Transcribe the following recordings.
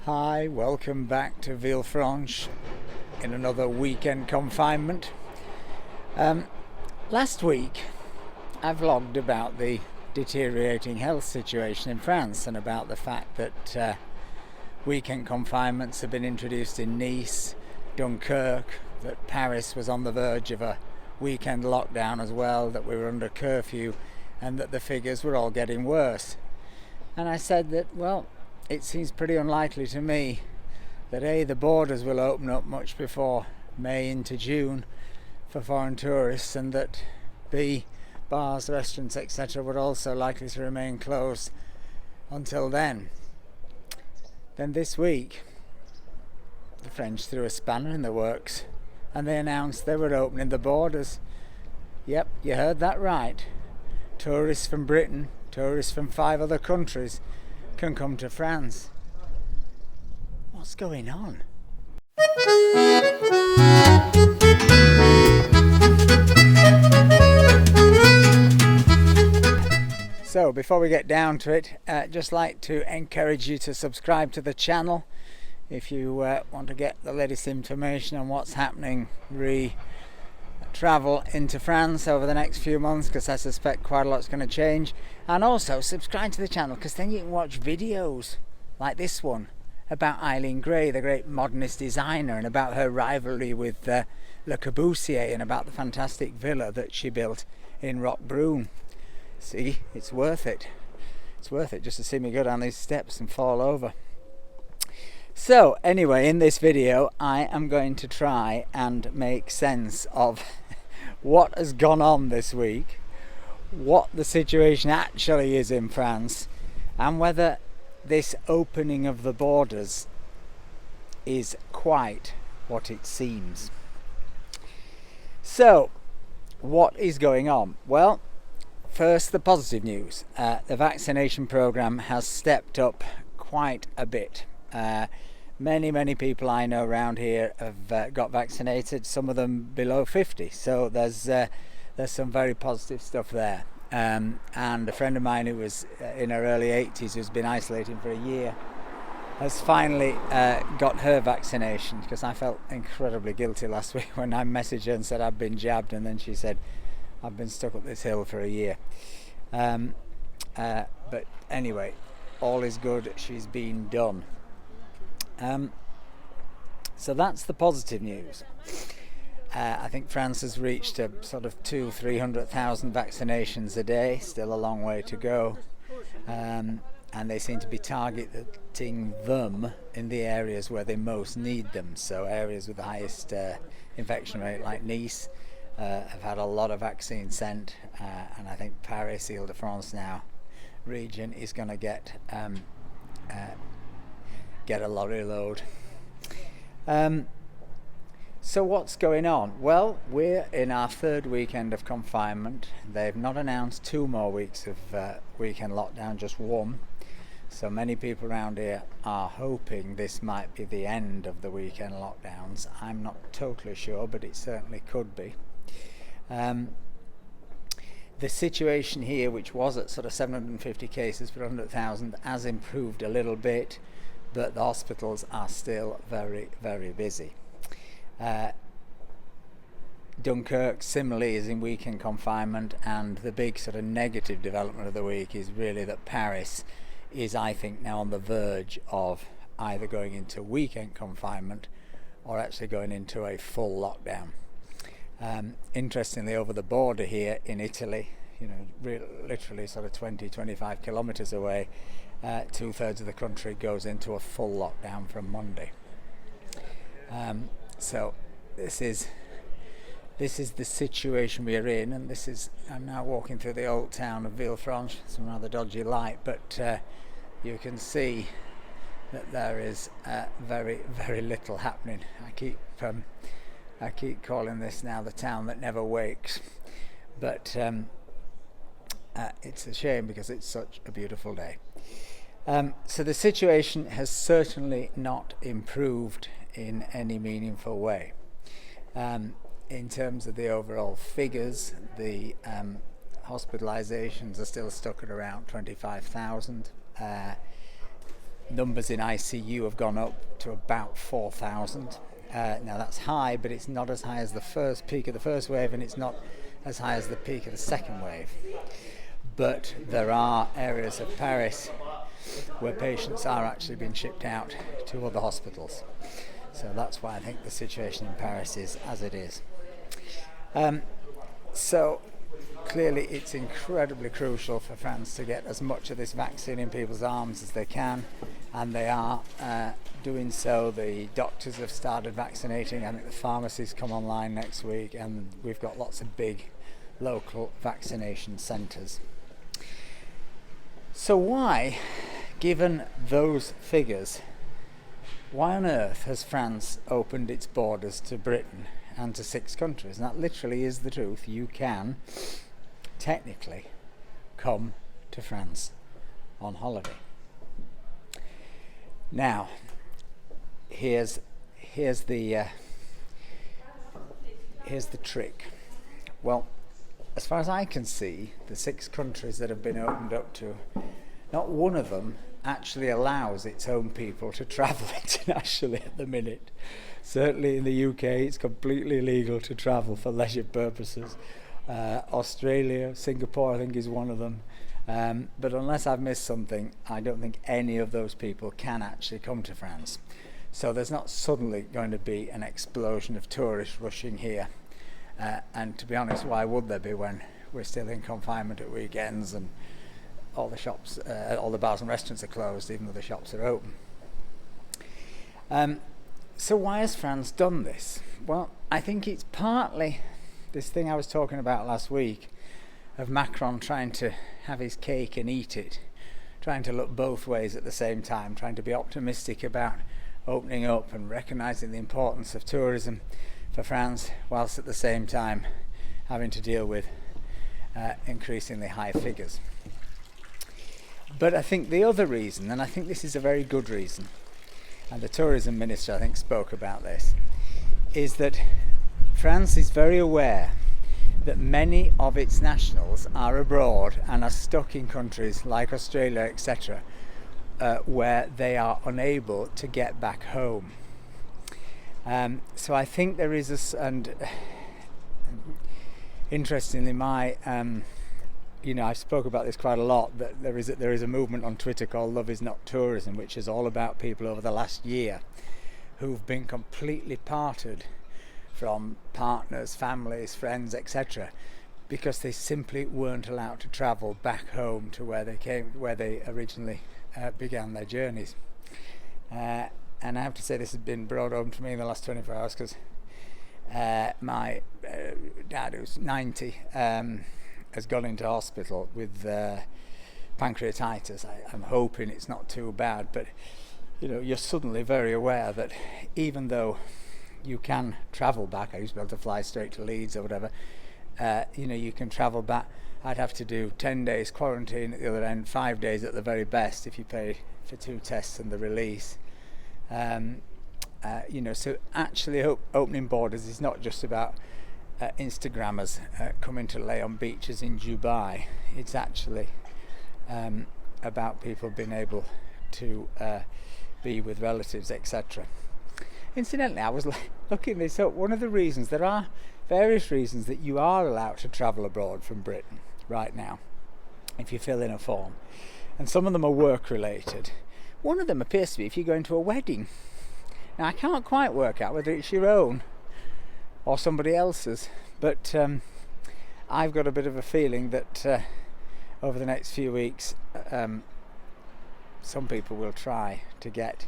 Hi, welcome back to Villefranche in another weekend confinement. Last week I vlogged about the deteriorating health situation in France and about the fact that weekend confinements have been introduced in Nice, Dunkirk, that Paris was on the verge of a weekend lockdown as well, that we were under curfew and that the figures were all getting worse. And I said that, well, it seems pretty unlikely to me that A, the borders will open up much before May into June for foreign tourists, and that B, bars, restaurants, etc. were also likely to remain closed until then. Then this week the French threw a spanner in the works and they announced they were opening the borders. Yep, you heard that right. Tourists from Britain, tourists from 5 other countries can come to France. What's going on? So before we get down to it, just like to encourage you to subscribe to the channel if you want to get the latest information on what's happening travel into France over the next few months, because I suspect quite a lot's going to change. And also subscribe to the channel, because then you can watch videos like this one about Eileen Gray, the great modernist designer, and about her rivalry with Le Corbusier, and about the fantastic villa that she built in Roquebrune. See, it's worth it. It's worth it just to see me go down these steps and fall over. So anyway, in this video I am going to try and make sense of what has gone on this week, what the situation actually is in France, and whether this opening of the borders is quite what it seems. So, what is going on? Well, first, the positive news. The vaccination program has stepped up quite a bit. Many people I know around here have got vaccinated, some of them below 50, so there's some very positive stuff there. And a friend of mine who was in her early 80s, who's been isolating for a year, has finally got her vaccination, because I felt incredibly guilty last week when I messaged her and said I'd been jabbed, and then she said I've been stuck up this hill for a year. But anyway, all is good, she's been done. So that's the positive news. I think France has reached a sort of 200,000-300,000 vaccinations a day, still a long way to go, and they seem to be targeting them in the areas where they most need them. So areas with the highest infection rate, like Nice, have had a lot of vaccine sent, and I think Paris, Ile-de-France now region is going to get a lorry load. So what's going on? Well, we're in our 3rd weekend of confinement. They've not announced 2 more weeks of weekend lockdown, just 1. So many people around here are hoping this might be the end of the weekend lockdowns. I'm not totally sure, but it certainly could be. The situation here, which was at sort of 750 cases per 100,000, has improved a little bit, but the hospitals are still very busy. Dunkirk similarly is in weekend confinement, and the big sort of negative development of the week is really that Paris is, I think, now on the verge of either going into weekend confinement or actually going into a full lockdown. Interestingly, over the border here in Italy, literally sort of 20-25 kilometers away, 2/3 of the country goes into a full lockdown from Monday. So this is the situation we are in, and I'm now walking through the old town of Villefranche. It's a rather dodgy light, but you can see that there is very little happening. I keep calling this now the town that never wakes, but it's a shame because it's such a beautiful day. So the situation has certainly not improved in any meaningful way. In terms of the overall figures, the hospitalizations are still stuck at around 25,000. numbers in ICU have gone up to about 4,000. Now that's high, but it's not as high as the first peak of the first wave, and it's not as high as the peak of the second wave. But there are areas of Paris where patients are actually being shipped out to other hospitals. So that's why I think the situation in Paris is as it is. So clearly it's incredibly crucial for France to get as much of this vaccine in people's arms as they can, and they are doing so. The doctors have started vaccinating. I think the pharmacies come online next week, and we've got lots of big local vaccination centres. So why, given those figures, why on earth has France opened its borders to Britain and to 6 countries? And that literally is the truth. You can technically come to France on holiday. Now, here's the trick. Well, as far as I can see, the 6 countries that have been opened up to, not one of them actually allows its own people to travel internationally at the minute. Certainly in the UK, it's completely illegal to travel for leisure purposes. Australia, Singapore, I think is one of them. But unless I've missed something, I don't think any of those people can actually come to France. So there's not suddenly going to be an explosion of tourists rushing here. And to be honest, why would there be when we're still in confinement at weekends and all the shops, all the bars and restaurants are closed, even though the shops are open. So why has France done this? Well, I think it's partly this thing I was talking about last week of Macron trying to have his cake and eat it, trying to look both ways at the same time, trying to be optimistic about opening up and recognising the importance of tourism for France, whilst at the same time having to deal with increasingly high figures. But I think the other reason, and I think this is a very good reason, and the tourism minister I think spoke about this, is that France is very aware that many of its nationals are abroad and are stuck in countries like Australia, etc., where they are unable to get back home. So I think there is and interestingly, I've spoke about this quite a lot, that there is a movement on Twitter called Love Is Not Tourism, which is all about people over the last year who've been completely parted from partners, families, friends, etc., because they simply weren't allowed to travel back home to where they originally began their journeys. And I have to say this has been brought home to me in the last 24 hours because my dad, who's 90, has gone into hospital with pancreatitis. I'm hoping it's not too bad, but you're suddenly very aware that even though you can travel back, I used to be able to fly straight to Leeds or whatever, you can travel back. I'd have to do 10 days quarantine at the other end, 5 days at the very best if you pay for 2 tests and the release. So actually opening borders is not just about Instagrammers coming to lay on beaches in Dubai. It's actually about people being able to be with relatives, etc. Incidentally, I was looking this up. One of the reasons, there are various reasons that you are allowed to travel abroad from Britain right now, if you fill in a form. And some of them are work related. One of them appears to be if you go into a wedding. Now, I can't quite work out whether it's your own or somebody else's, but I've got a bit of a feeling that over the next few weeks, some people will try to get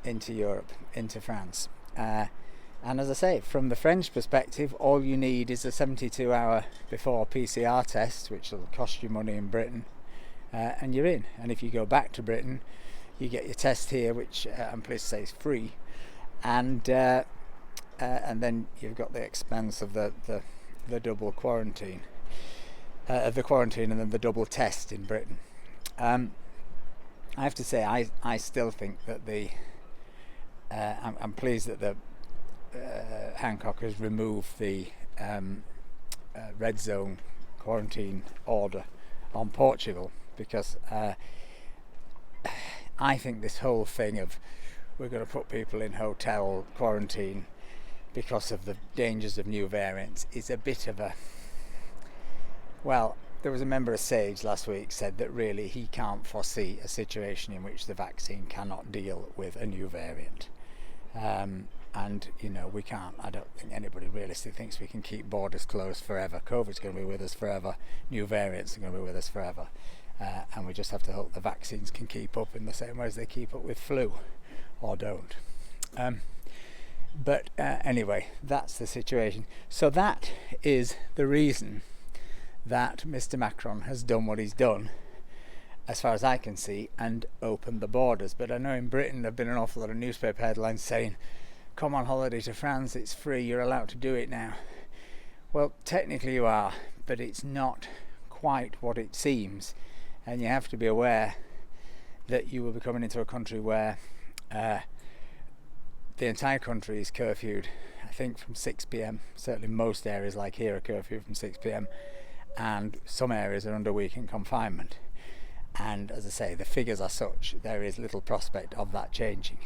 into Europe, into France. And as I say, from the French perspective, all you need is a 72-hour before PCR test, which will cost you money in Britain, and you're in. And if you go back to Britain, you get your test here, which I'm pleased to say is free, and then you've got the expense of the double quarantine, the quarantine, and then the double test in Britain. I have to say, I still think that I'm pleased that the Hancock has removed the red zone quarantine order on Portugal, because I think this whole thing of we're going to put people in hotel quarantine because of the dangers of new variants is a bit of a... Well, there was a member of SAGE last week said that really he can't foresee a situation in which the vaccine cannot deal with a new variant. And, you know, we can't. I don't think anybody realistically thinks we can keep borders closed forever. COVID's going to be with us forever. New variants are going to be with us forever. And we just have to hope the vaccines can keep up in the same way as they keep up with flu, or don't. But anyway, that's the situation. So that is the reason that Mr. Macron has done what he's done, as far as I can see, and opened the borders. But I know in Britain there have been an awful lot of newspaper headlines saying, come on holiday to France, it's free, you're allowed to do it now. Well, technically you are, but it's not quite what it seems. And you have to be aware that you will be coming into a country where the entire country is curfewed, I think from 6 p.m. Certainly most areas like here are curfewed from 6 p.m. and some areas are under weekend confinement. And as I say, the figures are such, there is little prospect of that changing.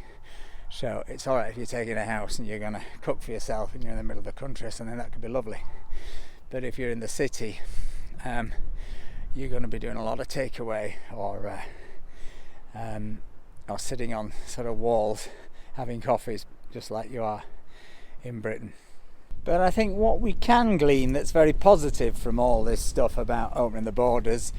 So it's alright if you're taking a house and you're going to cook for yourself and you're in the middle of the country or something, that could be lovely. But if you're in the city, you're going to be doing a lot of takeaway or sitting on sort of walls having coffees, just like you are in Britain. But I think what we can glean that's very positive from all this stuff about opening the borders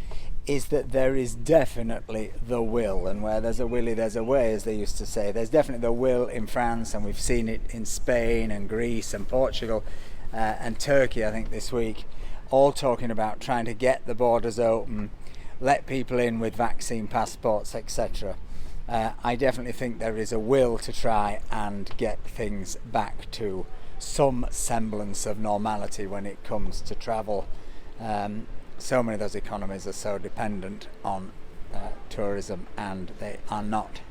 is that there is definitely the will, and where there's a willy there's a way, as they used to say. There's definitely the will in France, and we've seen it in Spain and Greece and Portugal and Turkey, I think this week, all talking about trying to get the borders open, let people in with vaccine passports, etc. I definitely think there is a will to try and get things back to some semblance of normality when it comes to travel. So many of those economies are so dependent on tourism, and they are not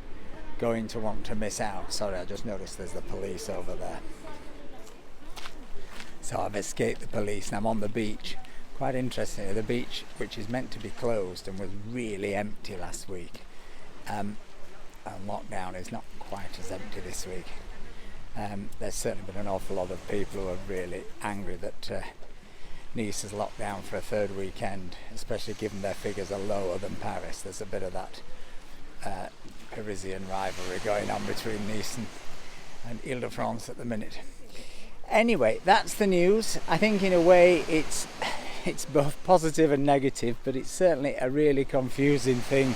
going to want to miss out. Sorry, I just noticed there's the police over there. So I've escaped the police and I'm on the beach. Quite interesting, the beach, which is meant to be closed and was really empty last week. And lockdown is not quite as empty this week. There's certainly been an awful lot of people who are really angry that Nice is locked down for a third weekend, especially given their figures are lower than Paris. There's a bit of that Parisian rivalry going on between Nice and Ile-de-France at the minute. Anyway, that's the news. I think in a way it's both positive and negative, but it's certainly a really confusing thing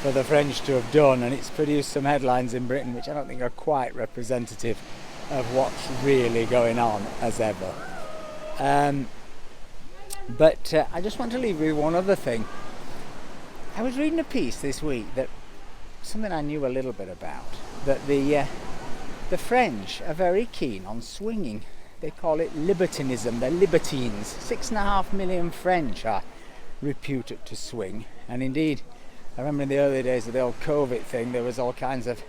for the French to have done, and it's produced some headlines in Britain which I don't think are quite representative of what's really going on as ever. But I just want to leave you with one other thing. I was reading a piece this week that something I knew a little bit about, that the French are very keen on swinging. They call it libertinism. They're libertines. 6.5 million French are reputed to swing. And indeed, I remember in the early days of the old COVID thing, there was all kinds of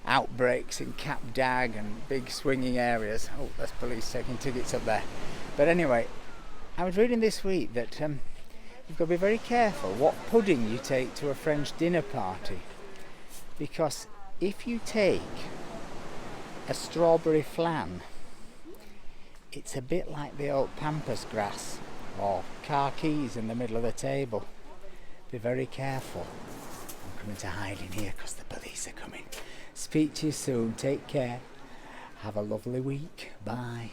outbreaks in Cap d'Agde and big swinging areas. Oh, there's police taking tickets up there. But anyway, I was reading this week that you've got to be very careful what pudding you take to a French dinner party, because if you take a strawberry flan, it's a bit like the old pampas grass or car keys in the middle of the table. Be very careful. I'm coming to hide in here because the police are coming. Speak to you soon. Take care. Have a lovely week. Bye.